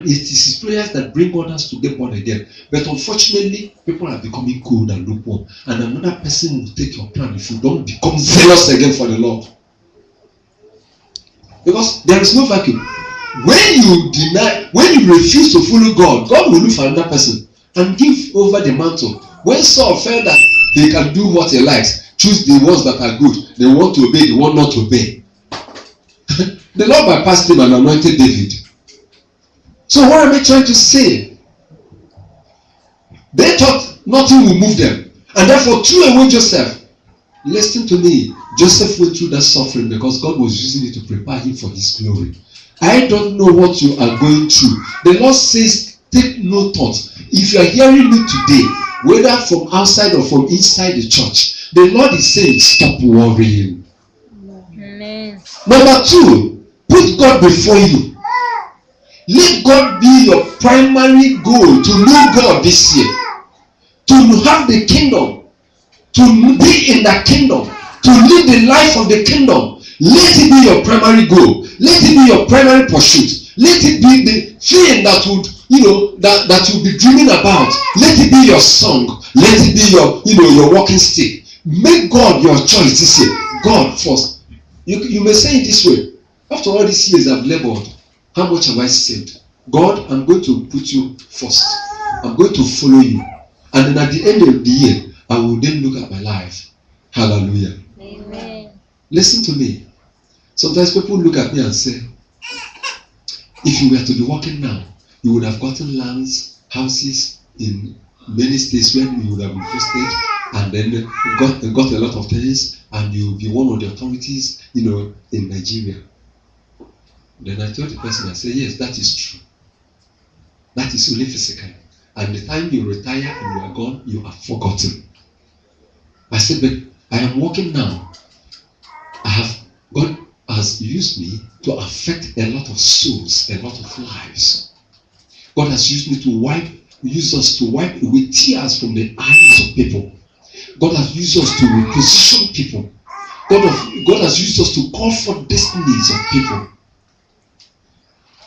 It is his prayers that bring others to get born again. But unfortunately, people are becoming cold and lukewarm. And another person will take your plan if you don't become zealous again for the Lord. Because there is no vacuum. When you refuse to follow God, God will look for another person and give over the mantle. When Saul felt that he can do what he likes, choose the ones that are good, they want to obey, they want not to obey. The Lord bypassed him and anointed David. So what am I trying to say? They thought nothing will move them, and therefore threw away Joseph. Listen to me. Joseph went through that suffering because God was using it to prepare him for his glory. I don't know what you are going through. The Lord says, take no thought. If you are hearing me today, whether from outside or from inside the church, the Lord is saying, stop worrying. Amen. Number 2, put God before you. Let God be your primary goal to know God this year. To have the kingdom. To be in the kingdom. To live the life of the kingdom. Let it be your primary goal. Let it be your primary pursuit. Let it be the thing that would, that you'll be dreaming about. Let it be your song. Let it be your walking stick. Make God your choice this year. God first. You may say it this way. After all these years I've labored, how much have I saved? God, I'm going to put you first. I'm going to follow you. And then at the end of the year, I will then look at my life. Hallelujah. Amen. Listen to me. Sometimes people look at me and say, if you were to be working now, you would have gotten lands, houses in many states where you would have invested, and then got a lot of things, and you'll be one of the authorities, in Nigeria. Then I told the person, I said, yes, that is true. That is only physical. And the time you retire and you are gone, you are forgotten. I said, but I am working now. God has used me to affect a lot of souls, a lot of lives. God has used me to use us to wipe away tears from the eyes of people. God has used us to reposition people. God has used us to call for destinies of people.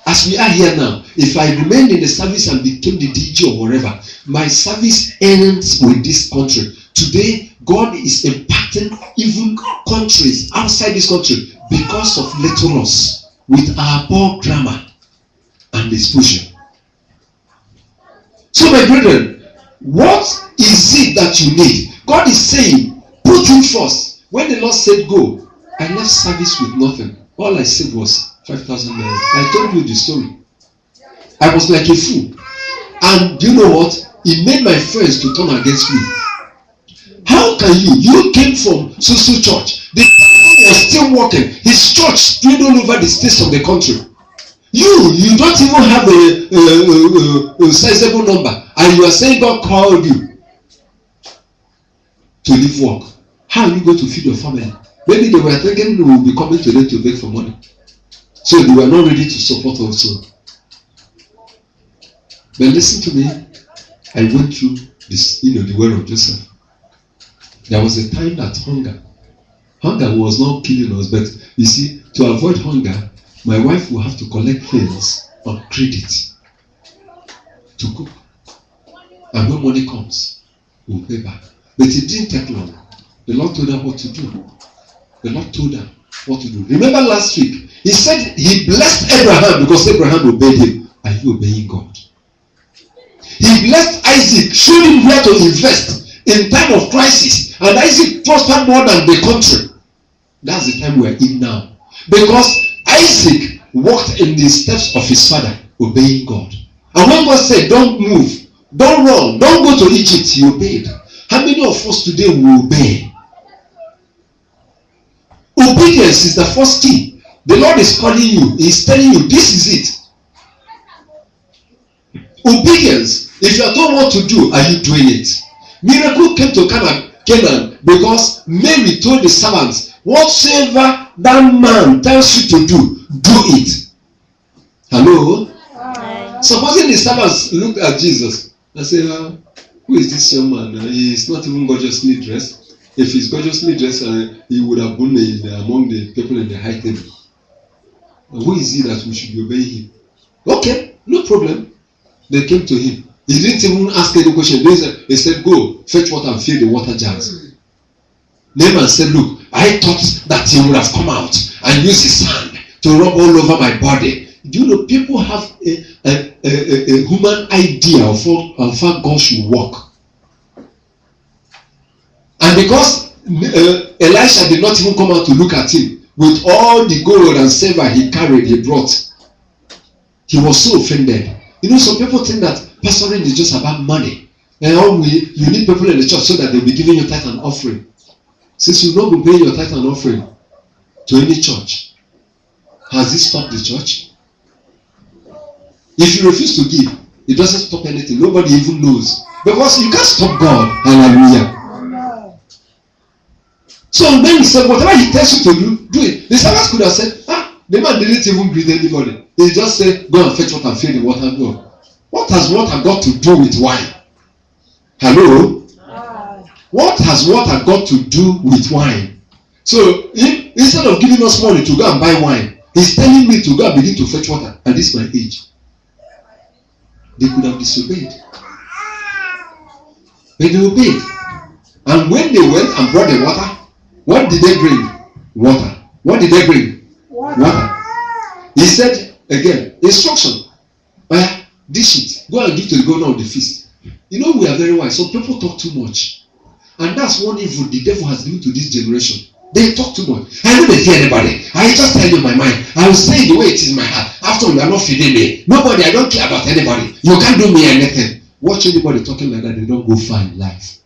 As we are here now, if I remained in the service and became the DJ or whatever, my service ends with this country. Today, God is impacting even countries outside this country because of little-us with our poor grammar and exposure. So, my brethren, what is it that you need? God is saying, put him first. When the Lord said go, I left service with nothing. All I said was 5,000 naira. I told you the story. I was like a fool. And do you know what? It made my friends to turn against me. How can you came from so church. The person was still working. His church spread all over the states of the country. You don't even have a sizable number, and you are saying God called you to leave work. How are you going to feed your family? Maybe they were thinking they will be coming to them to beg for money, so they were not ready to support also. But listen to me. I went through this, the word of Joseph. There was a time that hunger was not killing us, but you see, to avoid hunger, my wife will have to collect things on credit to cook. And when money comes, we'll pay back. But it didn't take long. The Lord told her what to do. The Lord told her what to do. Remember last week, he said he blessed Abraham because Abraham obeyed him. Are you obeying God? He blessed Isaac, showed him where to invest in time of crisis. And Isaac prospered more than the country. That's the time we're in now. Because Isaac walked in the steps of his father, obeying God. And when God said, don't move, don't run, don't go to Egypt, he obeyed. How many of us today will obey? Obedience is the first key. The Lord is calling you. He's telling you, this is it. Obedience. If you are told what to do, are you doing it? Miracle came to Canaan because Mary told the servants, whatsoever that man tells you to do, do it. Hello? Supposing the servants looked at Jesus and said, who is this young man? He is not even gorgeously dressed. If he's gorgeously dressed, he would have been among the people in the high table. Who is he that we should be obeying him? Okay, No problem. They came to him. He didn't even ask any question. They said, go, fetch water and fill the water jars. Naaman said, look, I thought that he would have come out and used his hand to rub all over my body. Do you know, people have a human idea of how God should work. And because Elisha did not even come out to look at him, with all the gold and silver he carried, he brought, he was so offended. You know, some people think that pastoring is just about money. And you need people in the church so that they'll be giving you tithe and offering. Since you've not been paying your tithe and offering to any church, has this stopped the church? If you refuse to give, it doesn't stop anything. Nobody even knows. Because you can't stop God. Hallelujah. So then he said, whatever he tells you to do it. The servants could have said, the man didn't even greet anybody. He just said, go and fetch water and fill the water and go. What has water got to do with wine? Hello? What has water got to do with wine? So instead of giving us money to go and buy wine, he's telling me to go and begin to fetch water at this my age. They could have disobeyed. But they obeyed. And when they went and brought the water, what did they bring? Water. What did they bring? Water. He said again, instruction. Dish it. Go and give to the governor of the feast. You know, we are very wise. Some people talk too much. And that's one evil the devil has given to this generation. They talk too much. I don't fear anybody. I just tell you my mind. I will say the way it is in my heart. After you are not feeding me. Nobody, I don't care about anybody. You can't do me anything. Watch anybody talking like that, they don't go far in life.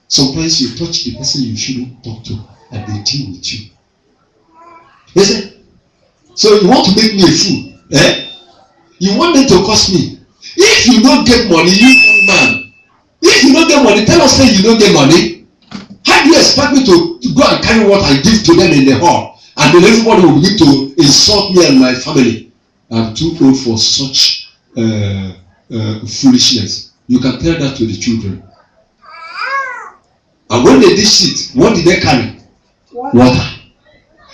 Sometimes you touch the person you shouldn't talk to and they deal with you. Listen. So you want to make me a fool? You want them to curse me. If you don't get money, you young man. If you don't get money, tell us say you don't get money. How do you expect me to go and carry water and give to them in the hall? And then everybody will begin to insult me and my family. I'm too old for such foolishness. You can tell that to the children. And when they dish it, what did they carry? Water.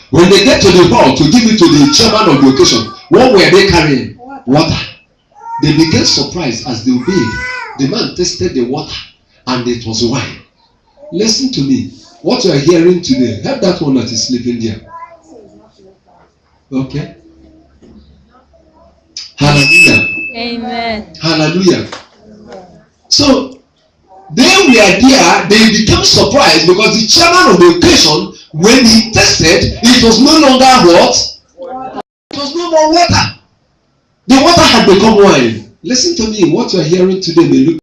When they get to the hall to give it to the chairman of the occasion, what were they carrying? Water. They became surprised as they obeyed. The man tasted the water and it was wine. Listen to me. What you are hearing today, help that one that is sleeping there. Okay? Hallelujah. Amen. Hallelujah. So, they were there, they became surprised because the chairman of the occasion, when he tasted, it was no longer what? It was no more water. The water had become wine. Listen to me, what you are hearing today may look